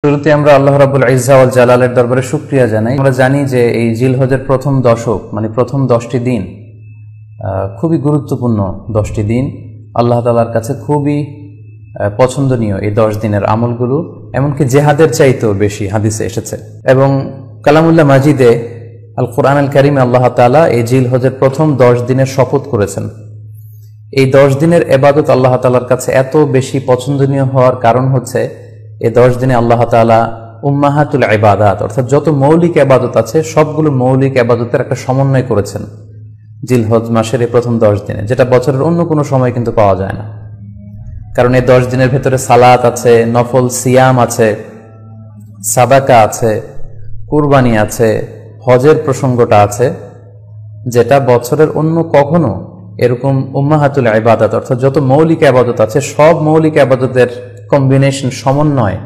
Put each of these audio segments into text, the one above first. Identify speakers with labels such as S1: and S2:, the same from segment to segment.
S1: শুরুতে আমরা আল্লাহ রাব্বুল ইজ্জা ওয়াল জালালের দরবারে শুকরিয়া জানাই। আমরা জানি যে এই জিলহজের প্রথম দশক মানে প্রথম 10টি দিন খুবই গুরুত্বপূর্ণ 10টি দিন। আল্লাহ তাআলার কাছে খুবই পছন্দনীয় এই 10 দিনের আমলগুলো, এমনকি জেহাদের চাইতেও বেশি হাদিসে এসেছে। এবং কালামুল্লাহ মাজিদে আল কোরআন আল কারিমে আল্লাহ তাআলা এই জিলহজের প্রথম 10 দিনের শপথ করেছেন। এই 10 দিনের ইবাদত আল্লাহ তাআলার কাছে এত বেশি পছন্দনীয় হওয়ার কারণ হচ্ছে এই 10 দিনে আল্লাহ তাআলা উম্মাহাতুল ইবাদাত অর্থাৎ যত মৌলিক ইবাদত আছে সবগুলো মৌলিক ইবাদতের একটা সমন্বয় করেছেন জিলহজ মাসের এই প্রথম 10 দিনে, যেটা বছরের অন্য কোনো সময় কিন্তু পাওয়া যায় না। কারণ এই 10 দিনের ভেতরে সালাত আছে, নফল সিয়াম আছে, সাদাকা আছে, কুরবানি আছে, হজের প্রসঙ্গটা আছে, যেটা বছরের অন্য কখনো এরকম উম্মাহাতুল ইবাদাত অর্থাৎ যত মৌলিক ইবাদত আছে সব মৌলিক ইবাদতের কম্বিনেশন সমন্বয়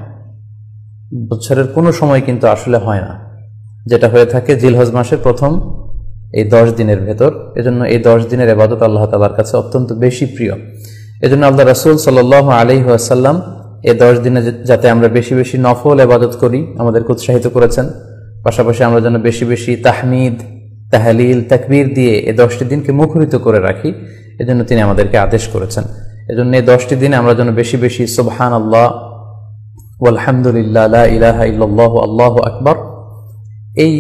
S1: বছরের কোনো সময় কিন্তু আসলে হয় না, যেটা হয়ে থাকে জিলহজ মাসের প্রথম এই 10 দিনের ভেতর। এজন্য এই 10 দিনের ইবাদত আল্লাহ তাআলার কাছে অত্যন্ত বেশি প্রিয়। এজন্য আল্লাহ রাসূল সাল্লাল্লাহু আলাইহি ওয়াসাল্লাম এই 10 দিনে যাতে আমরা বেশি বেশি নফল ইবাদত করি আমাদেরকে উৎসাহিত করেছেন। পাশাপাশি আমরা যেন বেশি বেশি তাহমিদ, তাহলিল, তাকবীর দিয়ে এই 10টি দিনকে মুখরিত করে রাখি, এজন্য তিনি আমাদেরকে আদেশ করেছেন। এজন্য এই 10টি দিনে আমরা যেন বেশি বেশি সুবহানাল্লাহ ওয়ালহামদুলিল্লাহ লা ইলাহা ইল্লাল্লাহু আল্লাহু আকবার এই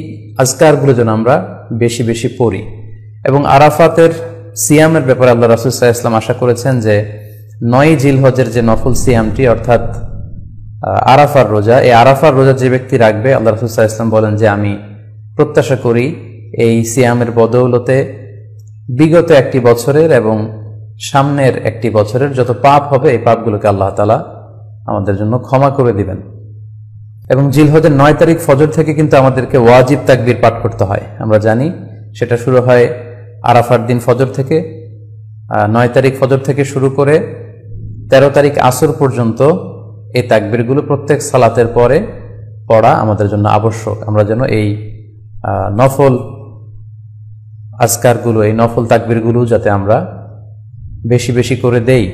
S1: আজকারগুলো যেন আমরা বেশি বেশি পড়ি। এবং আরাফাতের সিয়ামের ব্যাপারে আল্লাহ রাসূল সাল্লাল্লাহু আলাইহি ওয়াসাল্লাম আশা করেছেন যে 9 জিলহজের যে নফল সিয়ামটি অর্থাৎ আরাফার রোজা, এই আরাফার রোজা যে ব্যক্তি রাখবে আল্লাহ রাসূল সাল্লাল্লাহু আলাইহি ওয়াসাল্লাম বলেন যে আমি প্রত্যাশা করি এই সিয়ামের বদৌলতে বিগত একটি বছরের এবং সামনের একটি বছরের যত পাপ হবে এই পাপগুলোকে আল্লাহ তাআলা আমাদের জন্য ক্ষমা করে দিবেন। এবং জিলহজের 9 তারিখ ফজর থেকে কিন্তু আমাদেরকে ওয়াজিব তাকবীর পাঠ করতে হয়। আমরা জানি সেটা শুরু হয় আরাফার দিন ফজর থেকে। 9 তারিখ ফজর থেকে শুরু করে 13 তারিখ আসর পর্যন্ত এই তাকবীরগুলো প্রত্যেক সালাতের পরে পড়া আমাদের জন্য আবশ্যক। আমরা যেন এই নফল আজকারগুলো, এই নফল তাকবীরগুলো যাতে আমরা বেশি বেশি করে দেই।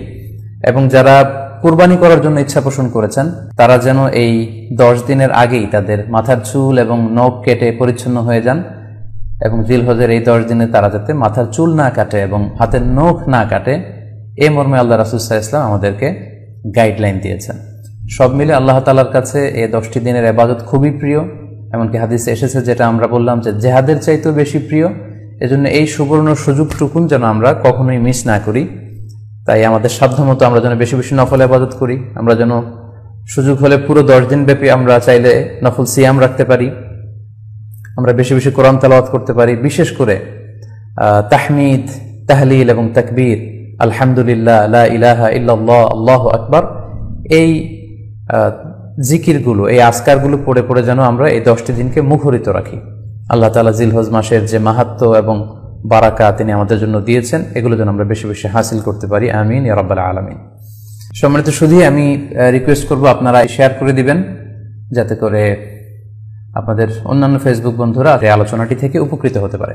S1: এবং যারা কুরবানি করার জন্য ইচ্ছা পোষণ করেছেন তারা যেন এই 10 দিনের আগেই তাদের মাথার চুল এবং নখ কেটে পরিচ্ছন্ন হয়ে যান। এবং জিলহজের এই 10 দিনে তারা যাতে মাথার চুল না কাটে এবং হাতের নখ না কাটে, এই মর্মে আল্লাহ রাসূল সাল্লাল্লাহু আলাইহি ওয়াসাল্লাম আমাদেরকে গাইডলাইন দিয়েছেন। সব মিলে আল্লাহ তাআলার কাছে এই 10টি দিনের ইবাদত খুবই প্রিয়। এমনকি হাদিসে এসেছে, যেটা আমরা বললাম যে জেহাদের চাইতেও বেশি প্রিয়। এজন্য এই সুবর্ণ সুযোগটুকুন যেন আমরা কখনোই মিস না করি। তাই আমাদের সাধ্যমতো আমরা যেন বেশি বেশি নফল ইবাদত করি। আমরা যেন সুযোগ হলে পুরো 10 দিন ব্যাপী আমরা চাইলে নফল সিয়াম রাখতে পারি, আমরা বেশি বেশি কোরআন তেলাওয়াত করতে পারি। বিশেষ করে তাহমিদ, তাহলিল এবং তাকবীর, আলহামদুলিল্লাহ লা ইলাহা ইল্লাল্লাহ আল্লাহু আকবার, এই জিকিরগুলো, এই আজকারগুলো পড়ে পড়ে যেন আমরা এই 10টি দিনকে মুখরিত রাখি। আল্লাহ তাআলা জিলহজ মাসের যে মাহাত্ম্য এবং বারাকা তিনি আমাদের জন্য দিয়েছেন, এগুলো যেন আমরা বেশি বেশি হাসিল করতে পারি। আমিন ইয়া রাব্বাল আলামিন। সম্মানিত শুধু আমি রিকোয়েস্ট করব আপনারা শেয়ার করে দিবেন, যাতে করে আপনাদের অন্যান্য ফেসবুক বন্ধুরা এই আলোচনাটি থেকে উপকৃত হতে পারে।